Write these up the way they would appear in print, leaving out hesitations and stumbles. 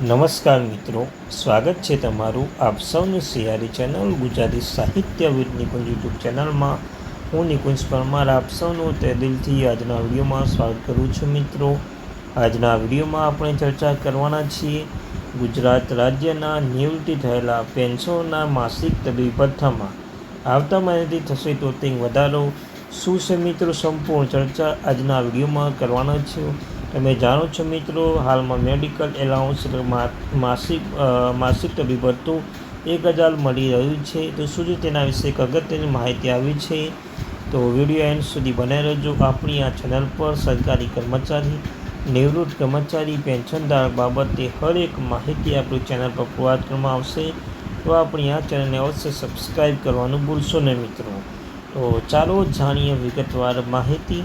નમસ્કાર મિત્રો, સ્વાગત છે તમારું આપ સૌની સિયારી ચેનલ ગુજરાતી સાહિત્ય વિદ નિકુંજ યુટ્યુબ ચેનલમાં. હું નિકુંજ પરમાર આપ સૌનું તે દિલથી આજના વિડીયોમાં સ્વાગત કરું છું. મિત્રો, આજના વિડીયોમાં આપણે ચર્ચા કરવાના છીએ ગુજરાત રાજ્યના નિવૃત્તિ થયેલા પેન્શનના માસિક તબીબી ભથ્થામાં આવતા મહિનાથી થશે તોતિંગ વધારો. શું છે મિત્રો, સંપૂર્ણ ચર્ચા આજના વિડીયોમાં કરવાના છે. તમે જાણો છો મિત્રો, હાલમાં મેડિકલ એલાઉન્સ માસિક તબીબી ભથ્થું 1000 મળી રહ્યું છે. તો શું છે તેના વિશે એક અગત્યની માહિતી આવી છે. તો વિડીયો એન્ડ સુધી બનાવી રહેજો. આપણી આ ચેનલ પર સરકારી કર્મચારી, નિવૃત્ત કર્મચારી, પેન્શનધારક બાબતે હરેક માહિતી આપણી ચેનલ પર પુરવાર કરવામાં આવશે. તો આપણી આ ચેનલને અવશ્ય સબસ્ક્રાઈબ કરવાનું ભૂલશો નહીં મિત્રો. તો ચાલો જાણીએ વિગતવાર માહિતી.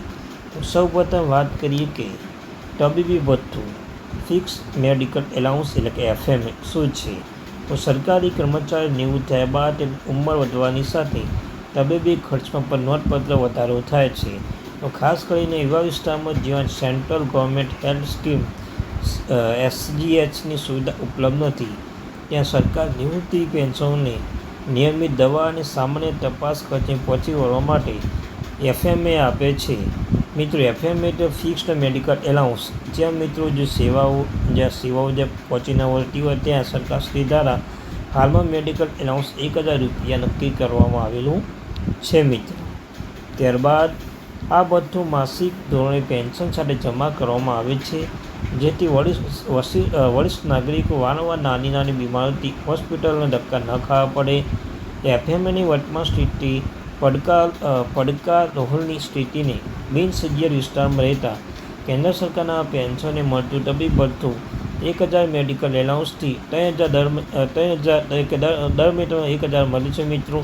સૌપ્રથમ વાત કરીએ કે તબીબી ભથ્થું ફિક્સ મેડિકલ એલાઉન્સ એટલે કે એફએમએ શું છે. તો સરકારી કર્મચારી નિવૃત્ત થયા બાદ ઉંમર વધવાની સાથે તબીબી ખર્ચમાં પણ નોંધપાત્ર વધારો થાય છે. તો ખાસ કરીને એવા વિસ્તારમાં જ્યાં સેન્ટ્રલ ગવર્મેન્ટ હેલ્થ સ્કીમ SGHની સુવિધા ઉપલબ્ધ નથી, ત્યાં સરકાર નિવૃત્તિ પેન્શનોને નિયમિત દવા અને સામાન્ય તપાસ ખર્ચે પહોંચી વળવા માટે એફએમએ આપે છે. મિત્રો, એફએમએ એટલે ફિક્સ્ડ મેડિકલ એલાઉન્સ. જ્યાં મિત્રો જ્યાં સેવાઓ પહોંચી ન વળતી હોય ત્યાં સરકારશ્રી દ્વારા હાલમાં મેડિકલ એલાઉન્સ 1000 રૂપિયા નક્કી કરવામાં આવેલું છે મિત્રો. ત્યારબાદ આ ભથ્થું માસિક ધોરણે પેન્શન સાથે જમા કરવામાં આવે છે, જેથી વરિષ્ઠ નાગરિકો વારંવાર નાની બીમારીથી હોસ્પિટલના ધક્કા ન ખાવા પડે. એફએમએની વર્તમાન સ્થિતિ પડકારોની સ્થિતિને બિનસજ્જર વિસ્તારમાં રહેતા કેન્દ્ર સરકારના પેન્શનને મળતું તબીબી ભથ્થું 1000 મેડિકલ એલાઉન્સથી 3000 દર મહિને 1000 મળે છે મિત્રો.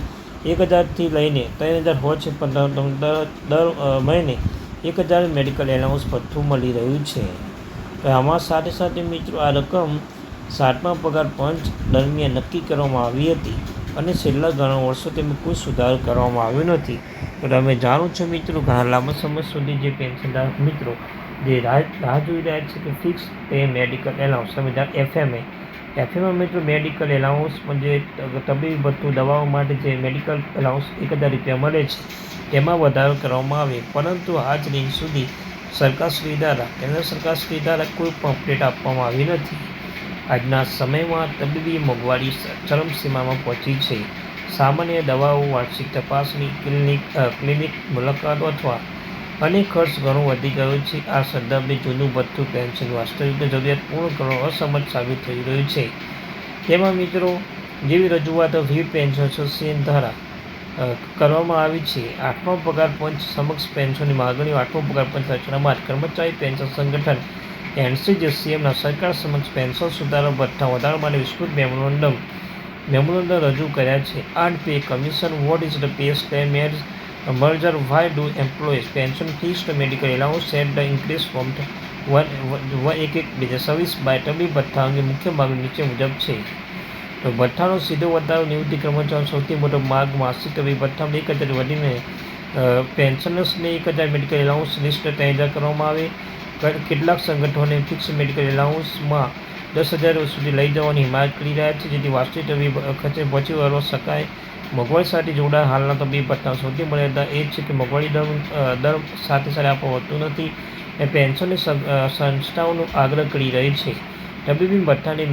1000થી લઈને 3000 હોય છે, પણ દર મહિને 1000 મેડિકલ એલાઉન્સ ભથ્થું મળી રહ્યું છે. આમાં સાથે સાથે મિત્રો આ રકમ 7મા પગાર પંચ દરમિયાન નક્કી કરવામાં આવી હતી અને છેલ્લા ઘણા વર્ષો તેમાં કોઈ સુધારો કરવામાં આવ્યો નથી. તો તમે જાણો છો મિત્રો, ઘણા લાંબા સમય સુધી જે પેન્શનધારક મિત્રો જે રાહ જોઈ રહ્યા છે કે ફિક્સ પે મેડિકલ એલાઉન્સ, તમે એફએમએ મિત્રો મેડિકલ એલાઉન્સ જે તબીબી ભથ્થું દવાઓ માટે જે મેડિકલ એલાઉન્સ 1000 રૂપિયા મળે છે તેમાં વધારો કરવામાં આવે, પરંતુ આજ દિન સુધી કેન્દ્ર સરકારશ્રી દ્વારા કોઈ પણ અપડેટ આપવામાં આવી નથી. આજના સમયમાં તબીબી મોંઘવારી ચરમસીમામાં પહોંચી છે. સામાન્ય દવાઓ, વાર્ષિક તપાસણી, ક્લિનિક મુલાકાતો અથવા અનેક ખર્ચ ઘણો વધી ગયો છે. આ સંદર્ભે જૂનું ભથ્થું પેન્શન વાસ્તવિક જરૂરિયાત પૂર્ણ કરવા અસમર્થ સાબિત થઈ રહ્યું છે. તેમાં મિત્રો જેવી રજૂઆતો વિવિધ પેન્શન એસોસિએશન દ્વારા કરવામાં આવી છે. 8મા પગાર પંચ સમક્ષ પેન્શનની માગણીઓ. 8મો પગાર પંચ રચના બાદ કર્મચારી પેન્શન સંગઠન NCJCMના સરકાર સમક્ષ પેન્શન સુધારા ભથ્થા વધારવા માટે વિસ્તૃત મેમોરેન્ડમ રજૂ કર્યા છે. 8 pay commission what is the pay scam as merger why do employees pension fixed medical allowance set the increase from 1/1/2026 by તબીબી ભથ્થા અંગે મુખ્ય માગણી નીચે મુજબ છે. તો ભથ્થાનો સીધો વધારો નિવૃત્તિ કર્મચારીનો સૌથી મોટો માગ માસિક તબીબી ભથ્થામાં 1000 વધીને પેન્શનર્સને 1000 મેડિકલ એલાઉન્સ લિસ્ટ 3000 કરવામાં આવે. કેટલાક સંગઠનોને ફિક્સ મેડિકલ એલાઉન્સમાં 10,000 સુધી લઈ જવાની હિમાયત કરી રહ્યા છે, જેથી વાસ્તવિક તબીબી ખર્ચે પહોંચી વળવા શકાય. મોંઘવારી સાથે જોડાણ. હાલના તબીબી ભથ્થામાં સૌથી મર્યાદા એ છે કે મોંઘવારી દર સાથે આપવા હોતું નથી. એ પેન્શનની સંસ્થાઓનો આગ્રહ કરી રહી છે. તબીબી ભથ્થાની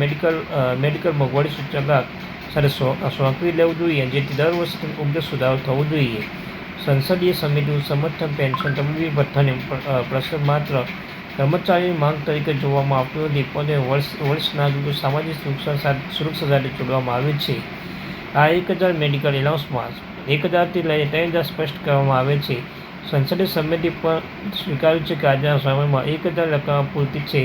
મેડિકલ મોંઘવારી સૂચકાંક સાથે સોંપી લેવું જોઈએ, જેથી દર વર્ષે ઉગ્ર સુધારો થવો જોઈએ. સંસદીય સમિતિનું સમર્થન. પેન્શન તબીબી ભથ્થાની પ્રશ્ન માત્ર કર્મચારીની માંગ તરીકે જોવામાં આવતું નથી, પણ વરિષ્ઠ નાગરિકો સામાજિક સુરક્ષા સાથે જોડવામાં આવે છે. આ 1000 મેડિકલ એલાઉન્સમાં 1000થી લઈને 3000 સ્પષ્ટ કરવામાં આવે છે. સંસદીય સમિતિ પણ સ્વીકાર્યું છે કે આજના સમયમાં 1000 રકમ પૂરતી છે,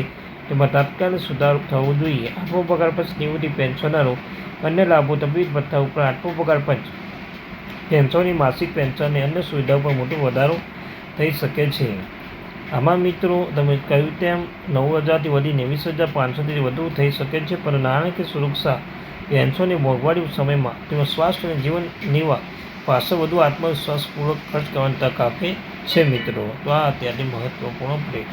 તેમાં તાત્કાલિક સુધારો થવો જોઈએ. 8મો પગાર પંચ નિવૃત્તિ પેન્શનરો અન્ય લાભો. તબીબી ભથ્થા ઉપરાંત 8મો પગાર પંચ પેન્શનની માસિક પેન્શન અને અન્ય સુવિધાઓ પર મોટો વધારો થઈ શકે છે. આમાં મિત્રો તમે કહ્યું તેમ 9000થી વધીને 20,500થી વધુ થઈ શકે છે, પણ નાણાકીય સુરક્ષા પેન્શનની મોંઘવારી સમયમાં તેમાં સ્વાસ્થ્ય અને જીવન નિર્વાહ પાછળ વધુ આત્મવિશ્વાસપૂર્વક ખર્ચ કરવાની તક આપે છે મિત્રો. તો આ અત્યારની મહત્વપૂર્ણ અપડેટ.